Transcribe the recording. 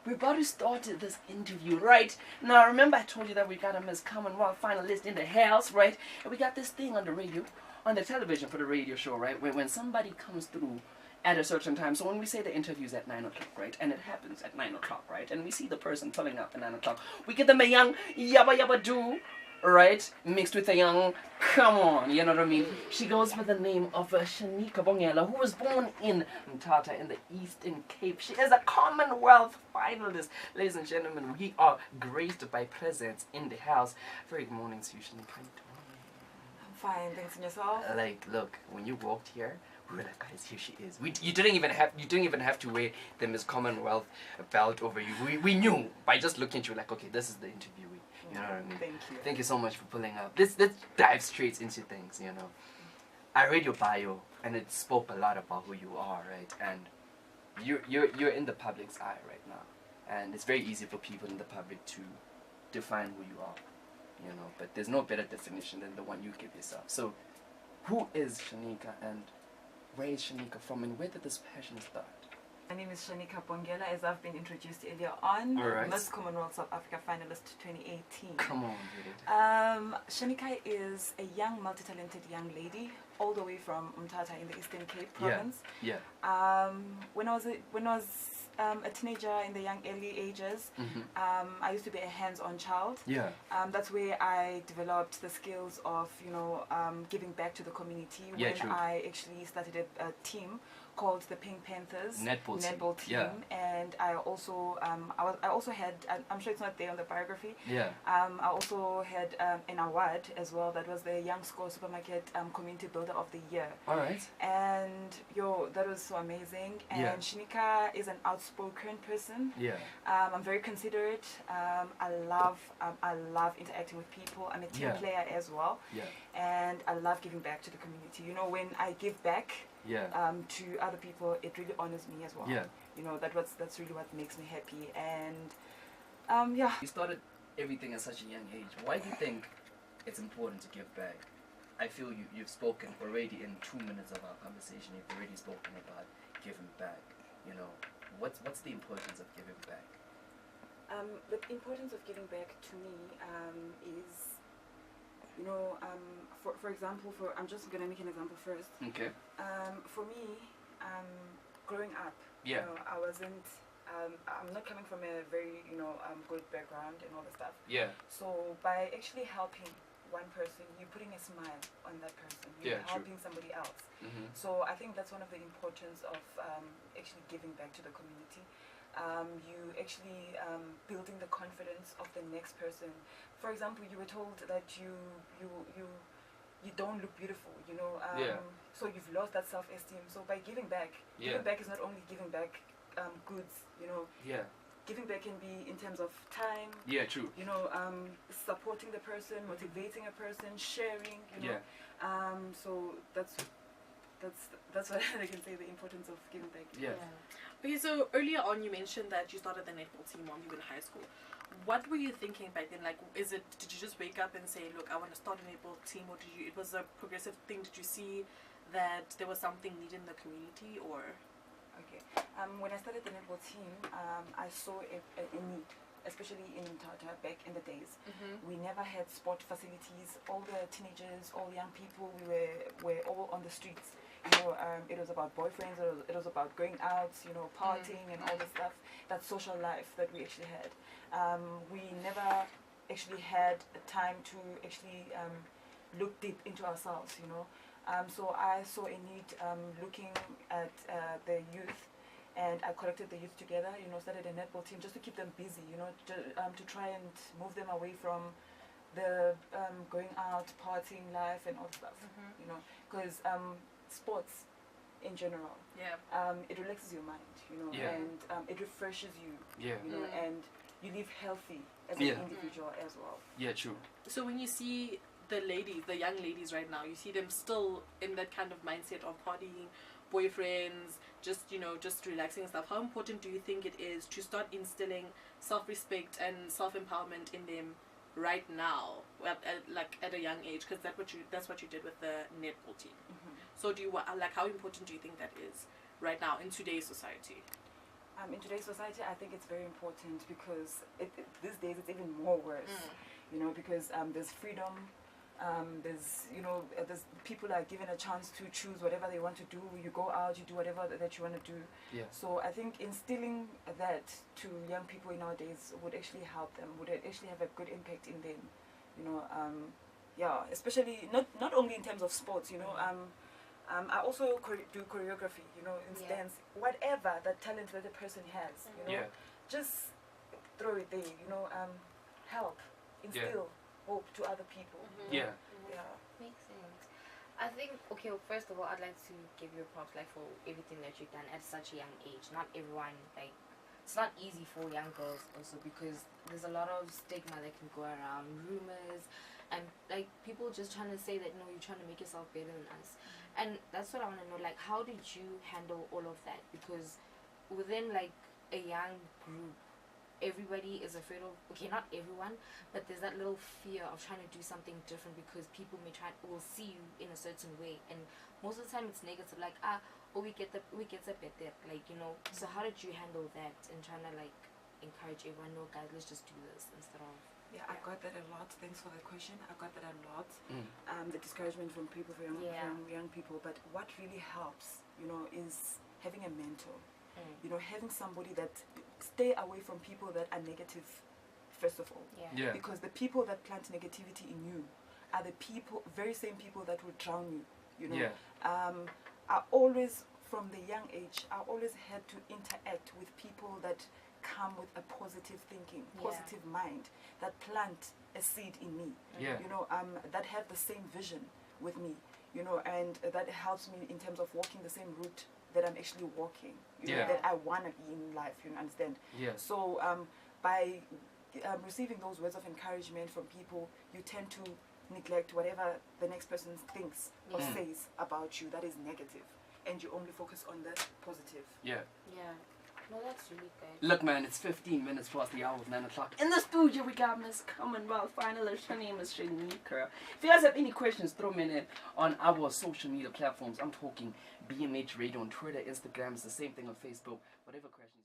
we're about to start this interview, right? Now, remember I told you that we got a Miss Commonwealth finalist in the house, right? And we got this thing on the radio, on the television for the radio show, right? When somebody comes through at a certain time. So when we say the interview's at 9 o'clock, right? And it happens at 9 o'clock, right? And we see the person pulling up at 9 o'clock. We give them a young yabba yabba doo, right? Mixed with a young, come on, you know what I mean? She goes by the name of Shanika Bongela, who was born in Mthatha in the Eastern Cape. She is a Commonwealth finalist. Ladies and gentlemen, we are graced by presence in the house. Very good morning to you, Shanika. I'm fine, thanks, and yourself? Like, look, when you walked here, we were like, guys, here she is. You didn't even have to wear the Miss Commonwealth belt over you. We knew by just looking at you, like, okay, this is the interviewee. You know what I mean? Thank you. Thank you so much for pulling up. Let's dive straight into things, you know. I read your bio and it spoke a lot about who you are, right? And you're in the public's eye right now. And it's very easy for people in the public to define who you are, you know, but there's no better definition than the one you give yourself. So who is Shanika and where is Shanika from and where did this passion start? My name is Shanika Bongela, as I've been introduced earlier on. Alright. Miss Commonwealth South Africa finalist 2018. Come on, dude. Shanika is a young, multi-talented young lady, all the way from Mthatha in the Eastern Cape province. Yeah. When I was a teenager in the young early ages, I used to be a hands-on child. Yeah. That's where I developed the skills of, giving back to the community. Yeah, when true. I actually started a team called the Pink Panthers Netball team. team, and I also I also had, I'm sure it's not there on the biography. Yeah. I also had an award as well. That was the Young Score Supermarket Community Builder of the Year. All right. And that was so amazing. And Yeah. Shanika is an outspoken person. Yeah. I'm very considerate. I love interacting with people. I'm a team player as well. Yeah. And I love giving back to the community. You know, when I give back to other people, it really honors me as well. Yeah. You know, that's really what makes me happy. And You started everything at such a young age. Why do you think it's important to give back? I feel you've spoken already in 2 minutes of our conversation. You've already spoken about giving back. You know, what's the importance of giving back? The importance of giving back to me is, for example, I'm just gonna make an example first. Okay. For me, growing up, I wasn't. I'm not coming from a very good background and all the stuff. Yeah. So by actually helping one person, you're putting a smile on that person. You're helping somebody else. So I think that's one of the importance of actually giving back to the community. You actually building the confidence of the next person. For example, you were told that you don't look beautiful, so you've lost that self-esteem. So by giving back is not only giving back goods, Giving back can be in terms of time. Yeah, true. Supporting the person, motivating a person, sharing. So that's what I can say. The importance of giving back. Yeah. Okay, so earlier on you mentioned that you started the netball team while you were in high school. What were you thinking back then? Like, did you just wake up and say, look, I want to start a netball team, or it was a progressive thing? Did you see that there was something needed in the community, or? Okay. When I started the netball team, I saw a need, especially in Tatow back in the days. We never had sport facilities. All the teenagers, all young people, we were all on the streets. It was about boyfriends, it was about going out, partying and all the stuff, that social life that we actually had. We never actually had time to actually look deep into ourselves, So I saw a need looking at the youth, and I collected the youth together, started a netball team just to keep them busy, to try and move them away from the going out, partying life and all that stuff, because sports in general, it relaxes your mind, and it refreshes you, and you live healthy as an individual as well. Yeah, true. So when you see the young ladies right now, you see them still in that kind of mindset of partying, boyfriends, just relaxing and stuff. How important do you think it is to start instilling self-respect and self-empowerment in them right now, at a young age? Because that's what you did with the netball team. So how important do you think that is right now in today's society? In today's society, I think it's very important because these days it's even more worse. You know, because there's freedom. There's there's people are given a chance to choose whatever they want to do. You go out, you do whatever that you want to do. Yeah. So I think instilling that to young people nowadays would actually help them. Would actually have a good impact in them. You know, yeah, especially not only in terms of sports. You know, I also do choreography. You know, in dance, whatever the talent that the person has. You know, just throw it there. You know, help, instill hope to other people. Yeah. Makes sense. I think, okay, well, first of all, I'd like to give you props like for everything that you've done at such a young age. Not everyone, like, it's not easy for young girls also because there's a lot of stigma that can go around, rumors, and like people just trying to say that, no, you're trying to make yourself better than us. And that's what I want to know, like, how did you handle all of that? Because within like a young group, everybody is afraid of, okay, not everyone, but there's that little fear of trying to do something different because people will see you in a certain way, and most of the time it's negative, like we get a better, like, you know. So how did you handle that and trying to like encourage everyone, no guys, let's just do this instead of I got that a lot. Thanks for the question. I got that a lot. The discouragement from people, from young people. But what really helps, you know, is having a mentor. You know, having somebody that stay away from people that are negative, first of all. Because the people that plant negativity in you are the very same people that will drown you. You know, I always, from the young age, I always had to interact with people that come with a positive thinking, positive mind, that plant a seed in me. You know, that have the same vision with me. You know, and that helps me in terms of walking the same route that I'm actually walking, you know, that I want to be in life, you understand? So by receiving those words of encouragement from people, you tend to neglect whatever the next person thinks or says about you that is negative, and you only focus on the positive. No, that's really good. Look, man, it's 15 minutes past the hour of 9 o'clock. In the studio, we got Miss Commonwealth finalist. Her name is Shanika. If you guys have any questions, throw them in on our social media platforms. I'm talking BMHRadio on Twitter, Instagram. It's the same thing on Facebook. Whatever questions.